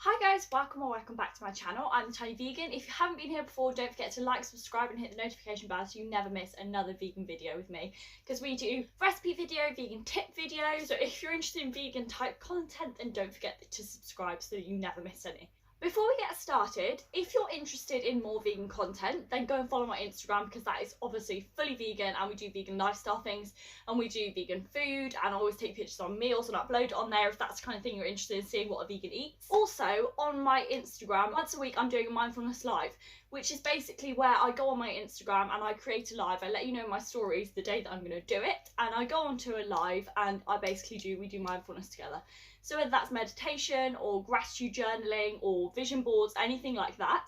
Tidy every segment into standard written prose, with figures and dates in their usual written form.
Hi guys, welcome back to my channel. I'm the Tiny Vegan. If you haven't been here before, don't forget to like, subscribe and hit the notification bell so you never miss another vegan video with me, because we do recipe video, vegan tip videos. So if you're interested in vegan type content, then don't forget to subscribe so that you never miss any. Before we get started, if you're interested in more vegan content, then go and follow my Instagram, because that is obviously fully vegan and we do vegan lifestyle things and we do vegan food, and I always take pictures on meals and upload it on there if that's the kind of thing you're interested in seeing what a vegan eats. Also on my Instagram, once a week I'm doing a mindfulness live, which is basically where I go on my Instagram and I create a live. I let you know my stories the day that I'm going to do it, and I go onto a live and we do mindfulness together. So whether that's meditation or gratitude journaling or vision boards, anything like that,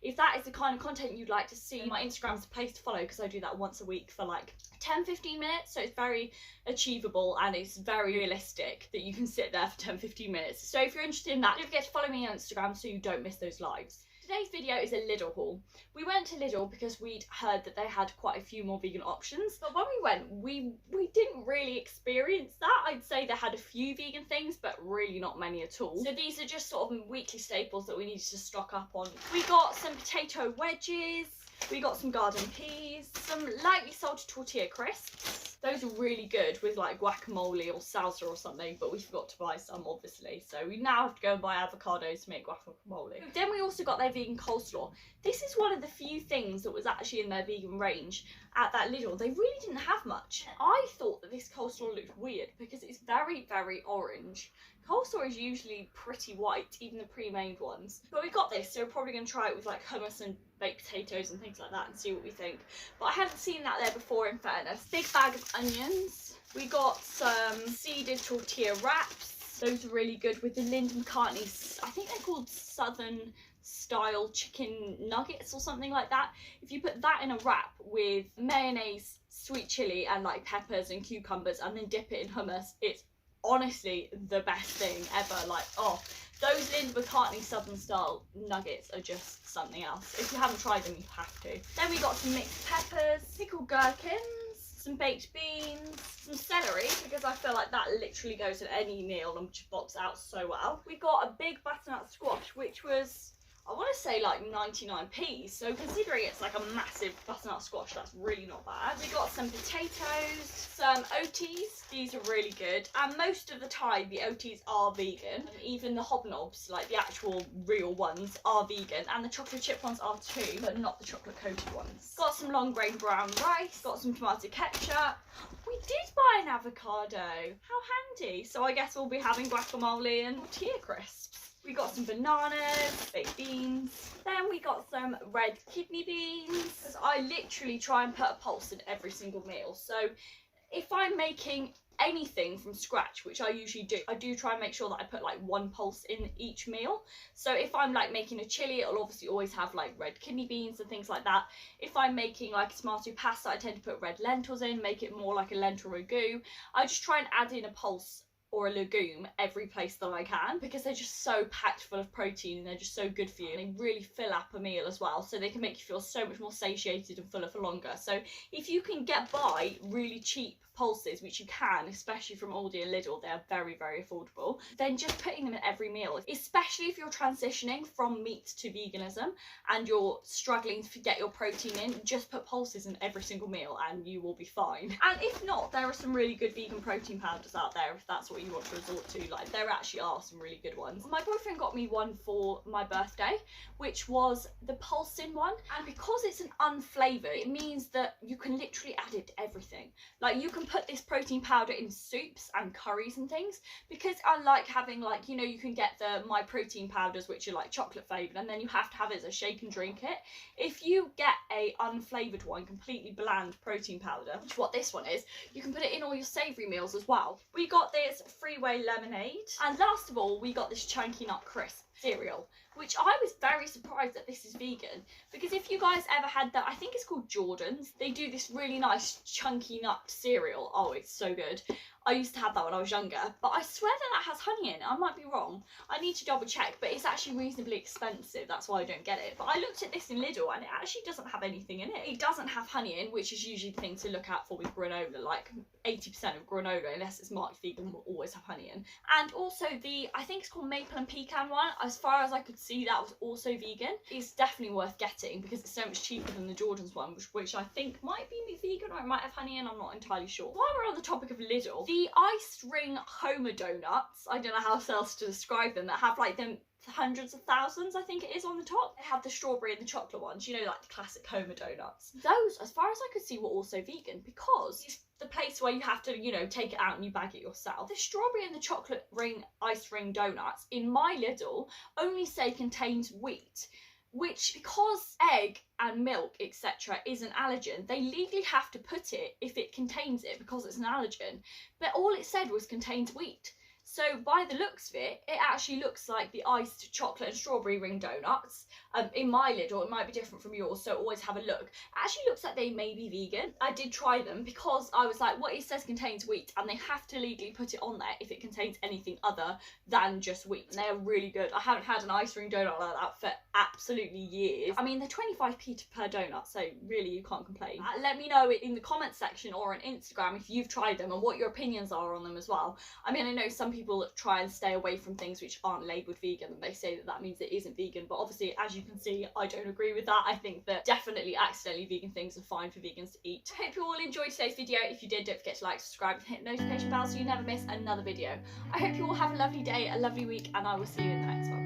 if that is the kind of content you'd like to see, my Instagram's the place to follow, because I do that once a week for like 10-15 minutes. So it's very achievable and it's very realistic that you can sit there for 10-15 minutes. So if you're interested in that, don't forget to follow me on Instagram so you don't miss those lives. Today's video is a Lidl haul. We went to Lidl because we'd heard that they had quite a few more vegan options, but when we went, we didn't really experience that. I'd say they had a few vegan things, but really not many at all. So these are just sort of weekly staples that we needed to stock up on. We got some potato wedges, we got some garden peas, some lightly salted tortilla crisps. Those are really good with like guacamole or salsa or something, but we forgot to buy some obviously. So we now have to go and buy avocados to make guacamole. Then we also got their vegan coleslaw. This is one of the few things that was actually in their vegan range at that Lidl. They really didn't have much. I thought that this coleslaw looked weird because it's very, very orange. Coleslaw is usually pretty white, even the pre-made ones. But we got this, so we're probably going to try it with like hummus and baked potatoes and things like that and see what we think. But I hadn't seen that there before, in fairness. Big bag of onions. We got some seeded tortilla wraps. Those are really good with the Linda McCartney's, I think they're called Southern style chicken nuggets or something like that. If you put that in a wrap with mayonnaise, sweet chili and like peppers and cucumbers and then dip it in hummus, it's honestly the best thing ever. Like, oh, those Linda McCartney Southern style nuggets are just something else. If you haven't tried them, you have to. Then we got some mixed peppers, pickled gherkins, some baked beans, some celery, because I feel like that literally goes in any meal and just box out so well. We got a big butternut squash, which was, I want to say like 99p, so considering it's like a massive butternut squash, that's really not bad. We got some potatoes, some oaties, these are really good, and most of the time the oaties are vegan, and even the hobnobs, like the actual real ones, are vegan, and the chocolate chip ones are too, but not the chocolate coated ones. Got some long grain brown rice, got some tomato ketchup. We did buy an avocado, how handy. So I guess we'll be having guacamole and tortilla crisps. We got some bananas, baked beans. Then we got some red kidney beans, because I literally try and put a pulse in every single meal. So if I'm making anything from scratch, which I usually do, I do try and make sure that I put like one pulse in each meal. So if I'm like making a chili, it'll obviously always have like red kidney beans and things like that. If I'm making like a tomato pasta, I tend to put red lentils in, make it more like a lentil ragu. I just try and add in a pulse or a legume every place that I can, because they're just so packed full of protein and they're just so good for you, and they really fill up a meal as well, so they can make you feel so much more satiated and fuller for longer. So if you can get by really cheap pulses, which you can, especially from Aldi and Lidl, they are very, very affordable, then just putting them in every meal, especially if you're transitioning from meat to veganism and you're struggling to get your protein in, just put pulses in every single meal and you will be fine. And if not, there are some really good vegan protein powders out there if that's what you want to resort to. Like, there actually are some really good ones. My boyfriend got me one for my birthday, which was the pulse-in one, and because it's an unflavoured, it means that you can literally add it to everything. Like, you can put this protein powder in soups and curries and things, because I like having, like, you know, you can get the My Protein powders, which are like chocolate flavoured, and then you have to have it as a shake and drink it. If you get a unflavoured one, completely bland protein powder, which is what this one is, you can put it in all your savoury meals as well. We got this freeway lemonade, and last of all we got this chunky nut crisp cereal, which I was very surprised that this is vegan, because if you guys ever had that, I think it's called Jordan's, they do this really nice chunky nut cereal. Oh, it's so good. I used to have that when I was younger, but I swear that has honey in it. I might be wrong. I need to double check, but it's actually reasonably expensive. That's why I don't get it. But I looked at this in Lidl and it actually doesn't have anything in it. It doesn't have honey in, which is usually the thing to look out for with granola. Like 80% of granola, unless it's marked vegan, will always have honey in. And also the, I think it's called maple and pecan one. as far as I could see, that was also vegan. It's definitely worth getting because it's so much cheaper than the Jordan's one, which I think might be vegan or it might have honey in, I'm not entirely sure. While we're on the topic of Lidl, the iced ring Homer donuts, I don't know how else to describe them, that have like them hundreds of thousands, I think it is, on the top. They have the strawberry and the chocolate ones, you know, like the classic Homer donuts. Those, as far as I could see, were also vegan because it's the place where you have to, you know, take it out and you bag it yourself. The strawberry and the chocolate ring iced ring donuts in my Lidl only say contains wheat, which, because egg and milk etc is an allergen, they legally have to put it if it contains it because it's an allergen, but all it said was contains wheat. So by the looks of it, it actually looks like the iced chocolate and strawberry ring donuts. In my Lidl, it might be different from yours, so always have a look. It actually looks like they may be vegan. I did try them because I was like, what, it says contains wheat, and they have to legally put it on there if it contains anything other than just wheat. And they're really good. I haven't had an ice ring donut like that for absolutely years. I mean, they're 25p per donut, so really you can't complain. Let me know in the comments section or on Instagram if you've tried them and what your opinions are on them as well. I mean, I know some people try and stay away from things which aren't labelled vegan, and they say that that means it isn't vegan, but obviously, as you can see, I don't agree with that. I think that definitely accidentally vegan things are fine for vegans to eat. I hope you all enjoyed today's video. If you did, don't forget to like, subscribe and hit the notification bell so you never miss another video. I hope you all have a lovely day, a lovely week, and I will see you in the next one.